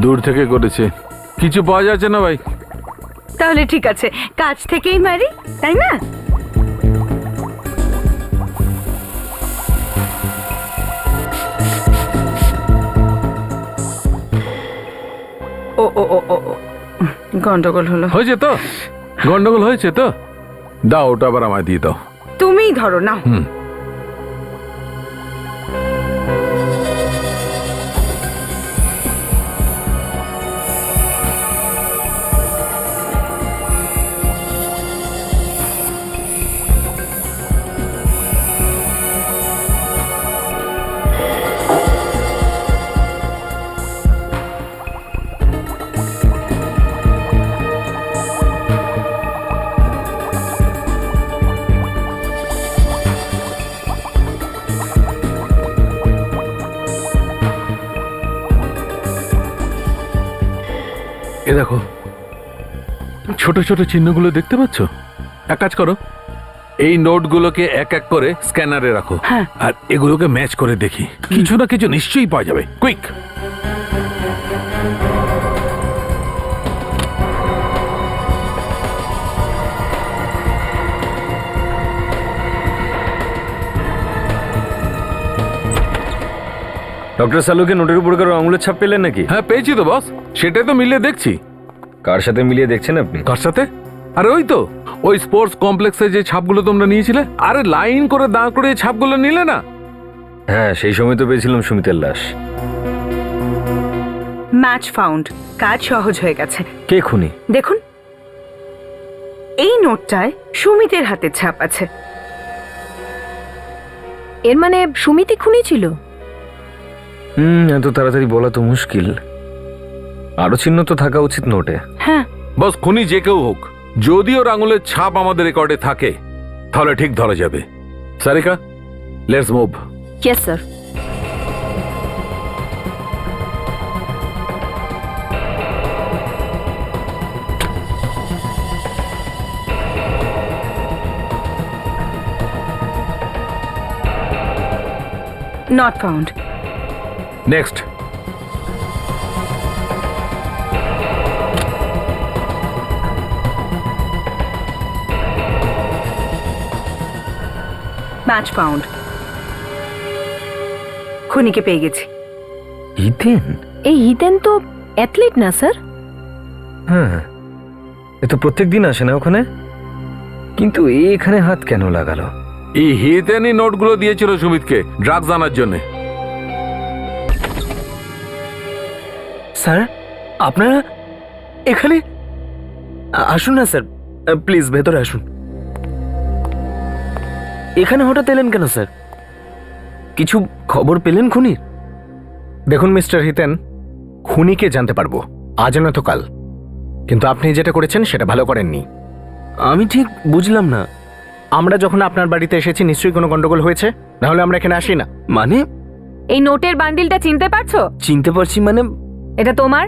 দূর থেকে করেছে, কিছু পাওয়া যাচ্ছে না ভাই। তাহলে ঠিক আছে, কাছ থেকেই মারি, তাই না? ও ও ও ও ও, গন্ডগোল হলো। হয়েছে তো? গন্ডগোল হয়েছে তো? দাও ওটা আবার আমায় দিয়ে দাও। তুমিই ধরো না। এ দেখো, ছোট ছোট চিহ্নগুলো দেখতে পাচ্ছ? এক কাজ করো, এই নোটগুলোকে এক এক করে স্ক্যানারে রাখো। হ্যাঁ। আর এগুলোকে ম্যাচ করে দেখি, কিছু না কিছু নিশ্চয়ই পাওয়া যাবে। কুইক। ডক্টর সালুকে নোটের উপর কারো আঙুলের ছাপ পেলেন নাকি? হ্যাঁ পেয়েছি তো বস, সেটাই তো মিলিয়ে দেখছি। কার সাথে মিলিয়ে দেখছেন আপনি? কার সাথে? আরে ওই তো, ওই স্পোর্টস কমপ্লেক্সে যে ছাপগুলো তোমরা নিয়েছিলে। আরে লাইন করে দাঁড় করে এই ছাপগুলো নিলে না? হ্যাঁ, সেই সময় তো পেয়েছিলাম সুমিতের লাশ। ম্যাচ ফাউন্ড, কাজ সহজ হয়ে গেছে। কে খুনি? দেখুন, এই নোটটায় সুমিতের হাতের ছাপ আছে। এর মানে সুমিতি খুনি ছিল? এত তাড়াতাড়ি বলা তো মুশকিল। আরো চিহ্ন তো থাকা উচিত নোটে। হ্যাঁ। বস খুনি যে কেউ হোক, যদি ওর আঙুলের ছাপ আমাদের রেকর্ডে থাকে তাহলে ঠিক ধরা যাবে। Sarika, let's move. Yes sir. Not found. Next. Match found. খুনিকে পেয়ে গেছি। হিতেন? এই হিতেন তো অ্যাথলিট না স্যার? হ্যাঁ, এ তো প্রত্যেক দিন আসে না ওখানে, কিন্তু এখানে হাত কেন লাগালো? এই হিতেনই নোটগুলো দিয়েছিল সুমিতকে ড্রাগস আনার জন্য। স্যার আপনারা এখানে আসুন না স্যার, প্লিজ ভেতরে আসুন। এখানে হঠাৎ এলেন কেন স্যার? কিছু খবর পেলেন খুনির? দেখুন মিস্টার হিতেন, খুনিকে জানতে পারবো আজ নয়তো কাল, কিন্তু আপনি যেটা করেছেন সেটা ভালো করেননি। আমি ঠিক বুঝলাম না। আমরা যখন আপনার বাড়িতে এসেছি নিশ্চয়ই কোনো গন্ডগোল হয়েছে, নাহলে আমরা এখানে আসি না। মানে? এই নোটের বান্ডিলটা চিনতে পারছো? চিনতে পারছি মানে? এটা তোমার?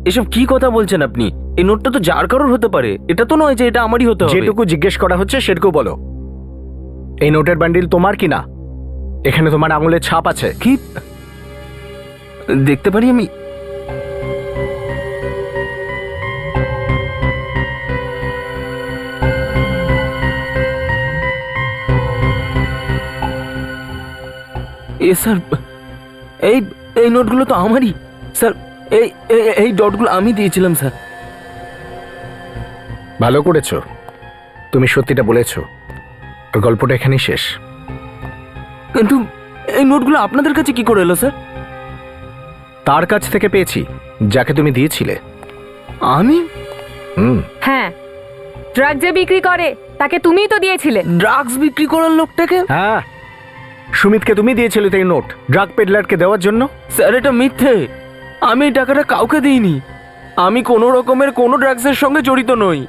এসব কি কথা বলছেন আপনি? এই নোটটা তো যার কারোর হতে পারে, এটা তো নয় যে এটা আমারই হতে হবে। যেটুকু জিজ্ঞেস করা হচ্ছে সেটুকু বলো। এই নোটের বান্ডিল তোমার কিনা? এখানে তোমার আঙুলের ছাপ আছে। কি দেখতে পারি আমি? এ স্যার, এই এই নোটগুলো তো আমারই স্যার। এই এই ডটগুলো আমি দিয়েছিলাম স্যার। ভালো করেছো, তুমি সত্যিটা বলেছো। আর গল্পটা এখানেই শেষ। কিন্তু এই নোটগুলো আপনাদের কাছে কি করে এলো স্যার? তার কাছ থেকে পেয়েছি যাকে তুমি দিয়েছিলে। আমি? হ্যাঁ, ড্রাগ যে বিক্রি করে তাকে তুমিই তো দিয়েছিলে। ড্রাগস বিক্রি করার লোকটাকে? হ্যাঁ, সুমিতকে তুমি দিয়েছিলে এই নোট ড্রাগ পেডলারকে দেওয়ার জন্য। স্যার এটা মিথ্যে, আমি এই টাকাটা কাউকে দিইনি। আমি কোনো রকমের কোনো ড্রাগসের সঙ্গে জড়িত নই,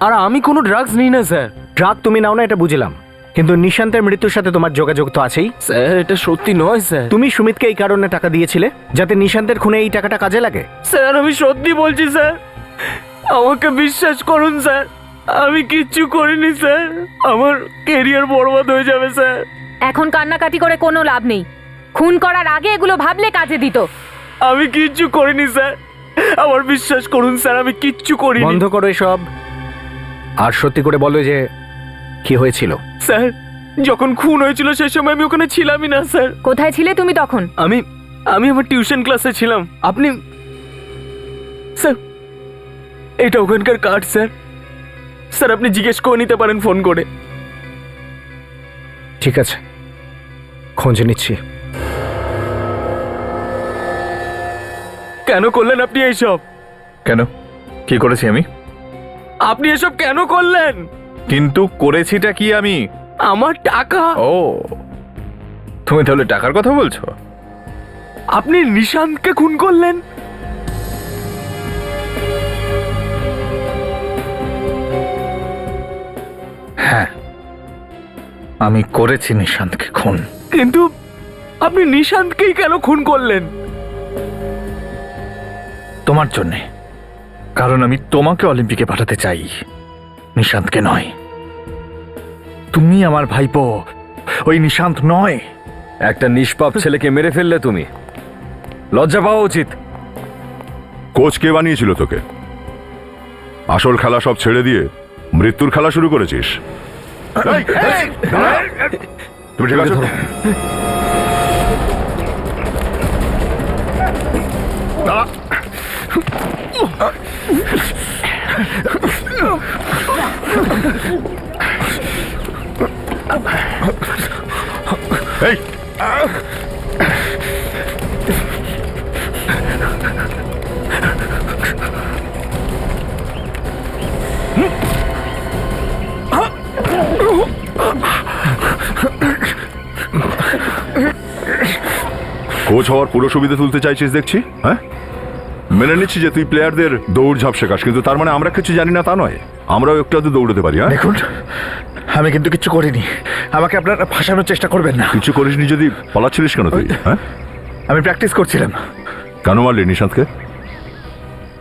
আর আমি কোনো ড্রাগস নিই না স্যার। ড্রাগ তুমি নাও না এটা বুঝলাম, কিন্তু নিশান্তের মৃত্যুর সাথে তোমার যোগাযোগ তো আছেই। স্যার এটা সত্যি নয় স্যার। তুমি সুমিতকে এই কারণে টাকা দিয়েছিলে যাতে নিশান্তের খুনে এই টাকাটা কাজে লাগে। স্যার আমি সত্যি বলছি স্যার, আমাকে বিশ্বাস করুন স্যার, আমি কিচ্ছু করিনি স্যার। আমার কেরিয়ার বরবাদ হয়ে যাবে স্যার। এখন কান্নাকাটি করে কোনো লাভ নেই। খুন করার আগে এগুলো ভাবলে কাজে দিত। আমি কিচ্ছু করিনি স্যার, আমার বিশ্বাস করুন স্যার, আমি কিচ্ছু করিনি। বন্ধ করো এসব, আর সত্যি করে বলো যে কি হয়েছিল। স্যার যখন খুন হয়েছিল সেই সময় আমি ওখানে ছিলামই না স্যার। কোথায় ছিলে তুমি তখন? আমি আমার টিউশন ক্লাসে ছিলাম। আপনি স্যার, এটা ওখানকার কার্ড স্যার। স্যার আপনি জিজ্ঞেস করে নিতে পারেন ফোন করে। ঠিক আছে, খোঁজ নিচ্ছি। কেন করলেন আপনি এইসব? কেন, কি করেছি আমি? আপনি এসব কেন করলেন? কিন্তু করেছিটা কি আমি? আমার টাকা। ও, তুমি তাহলে টাকার কথা বলছো? আপনি নিশান্তকে খুন করলেন? হ্যাঁ, আমি করেছি নিশান্তকে খুন। কিন্তু আপনি নিশান্তকেই কেন খুন করলেন? তোমার জন্যে, কারণ আমি তোমাকে অলিম্পিকে পাঠাতে চাই, নিশান্তকে নয়। তুমি আমার ভাইপো, ওই নিশান্ত নয়। একটা নিষ্পাপ ছেলেকে মেরে ফেললে তুমি, লজ্জা পাওয়া উচিত। কোচ কে বানিয়েছিল তোকে? আসল খেলা সব ছেড়ে দিয়ে মৃত্যুর খেলা শুরু করেছিস। তুমি ঠিক আছো? এই কোচ হওয়ার পুরো সুবিধা তুলতে চাইছিস দেখছি, হ্যাঁ? মেনে নিচ্ছি যে তুই প্লেয়ারদের দৌড়ঝাঁপ শেখাস, কিন্তু তার মানে আমরা কিছু জানি না তা নয়। আমরাও একটু আধটু দৌড়তে পারি, হ্যাঁ? দেখুন, আমি কিন্তু কিচ্ছু করিনি, আমাকে আপনারা ফাঁসানোর চেষ্টা করবেন না। কিছু করিসনি যদি পালাচ্ছিলিস কেন তুই, হ্যাঁ? আমি প্র্যাকটিস করছিলাম। কেন মারলি নিশান্তকে?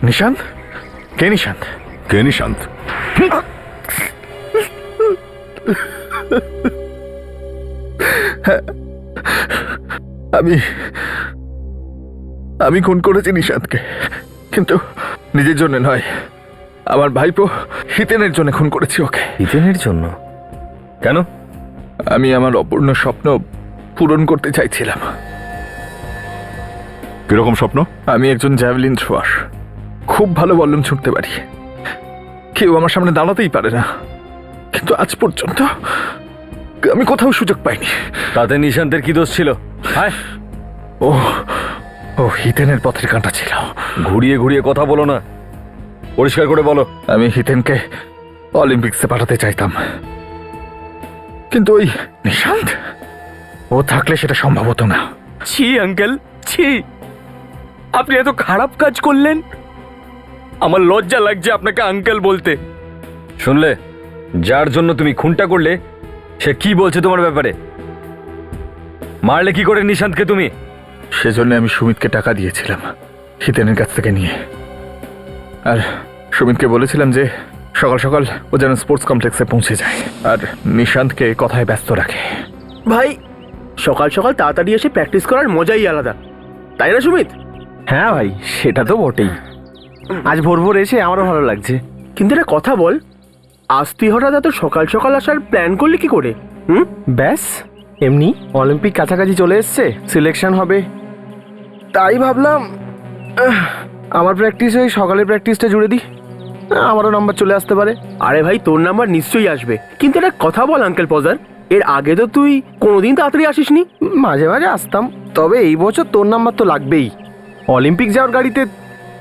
নিশান্ত? কে নিশান্ত? কে নিশান্ত? আমি খুন করেছি নিশান্তকে, কিন্তু নিজের জন্য নয়, আমার ভাইপো হিতেনের জন্য খুন করেছি ওকে। হিতেনের জন্য? কেন? আমি আমার অপূর্ণ স্বপ্ন পূরণ করতে চাইছিলাম। কিরকম স্বপ্ন? আমি একজন জ্যাভলিন থ্রোয়ার, খুব ভালো বল্লম ছুটতে পারি, কেউ আমার সামনে দাঁড়াতেই পারে না, কিন্তু আজ পর্যন্ত আমি কোথাও সুযোগ পাইনি। তাতে নিশান্তের কি দোষ ছিল? হ্যাঁ, ও ও হিতেনের পথের কাঁটা ছিল। ঘুরিয়ে ঘুরিয়ে কথা বলো না, পরিষ্কার করে বলো। আমি হিতেনকে অলিম্পিক্সে পাঠাতে চাইতাম, কিন্তু ওই নিশান্ত, ও থাকলে সেটা সম্ভব হতো না। ছি আঙ্কেল, ছি, আপনি এত খারাপ কাজ করলেন, আমার লজ্জা লাগছে আপনাকে আঙ্কেল বলতে। শুনলে, যার জন্য তুমি খুনটা করলে সে কি বলছে তোমার ব্যাপারে? মারলে কি করে নিশান্তকে তুমি? সেজন্য আমি সুমিতকে টাকা দিয়েছিলাম হিতেনের কাছ থেকে নিয়ে, আর সুমিতকে বলেছিলাম যে সকাল সকাল ও যেন স্পোর্টস কমপ্লেক্সে পৌঁছে যায় আর নিশান্তকে কথায় ব্যস্ত রাখে। ভাই, সকাল সকাল তাড়াতাড়ি এসে প্র্যাকটিস করার মজাই আলাদা, তাই না সুমিত? হ্যাঁ ভাই, সেটা তো বটেই। আজ ভোর ভোর এসে আমারও ভালো লাগছে। কিন্তু একটা কথা বল, আজ তুই হঠাৎ এত সকাল সকাল আসার প্ল্যান করলি কি করে? ব্যাস এমনি, অলিম্পিক কাছাকাছি চলে এসছে, সিলেকশন হবে, তাই ভাবলাম আমার প্র্যাকটিস ওই সকালের প্র্যাকটিসটা জুড়ে দিই, আমারও নাম্বার চলে আসতে পারে। আরে ভাই, তোর নাম্বার নিশ্চয়ই আসবে, কিন্তু একটা কথা বল আঙ্কেল পজার, এর আগে তো তুই কোনোদিন তাড়াতাড়ি আসিসনি। মাঝে মাঝে আসতাম, তবে এই বছর তোর নাম্বার তো লাগবেই। অলিম্পিক যাওয়ার গাড়িতে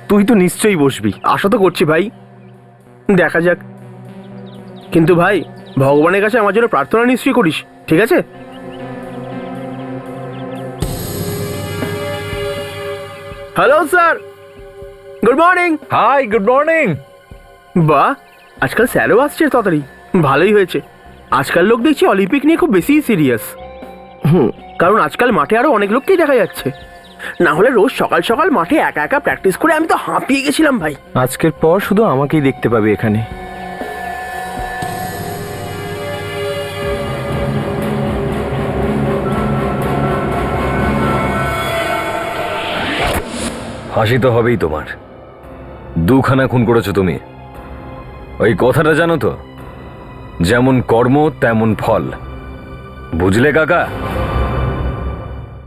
তুই তো নিশ্চয়ই বসবি। আশা তো করছি ভাই, দেখা যাক। কিন্তু ভাই, ভগবানের কাছে আমার জন্য প্রার্থনা নিশ্চয়ই করিস, ঠিক আছে? Hello sir, good morning. Hi, good morning. বাহ, আজকাল স্যারও আসছে তাড়াতাড়ি, ভালোই হয়েছে। আজকাল লোক দেখছি অলিম্পিক নিয়ে খুব বেশি সিরিয়াস। কারণ আজকাল মাঠে আরো অনেক লোককেই দেখা যাচ্ছে, না হলে রোজ সকাল সকাল মাঠে একা একা প্র্যাকটিস করে আমি তো হাঁপিয়ে গেছিলাম ভাই। আজকের পর শুধু আমাকেই দেখতে পাবি এখানে। ফাঁসি তো হবেই তোমার, দুখানা খুন করেছো তুমি। ওই কথাটা জানো তো, যেমন কর্ম তেমন ফল, বুঝলে কাকা?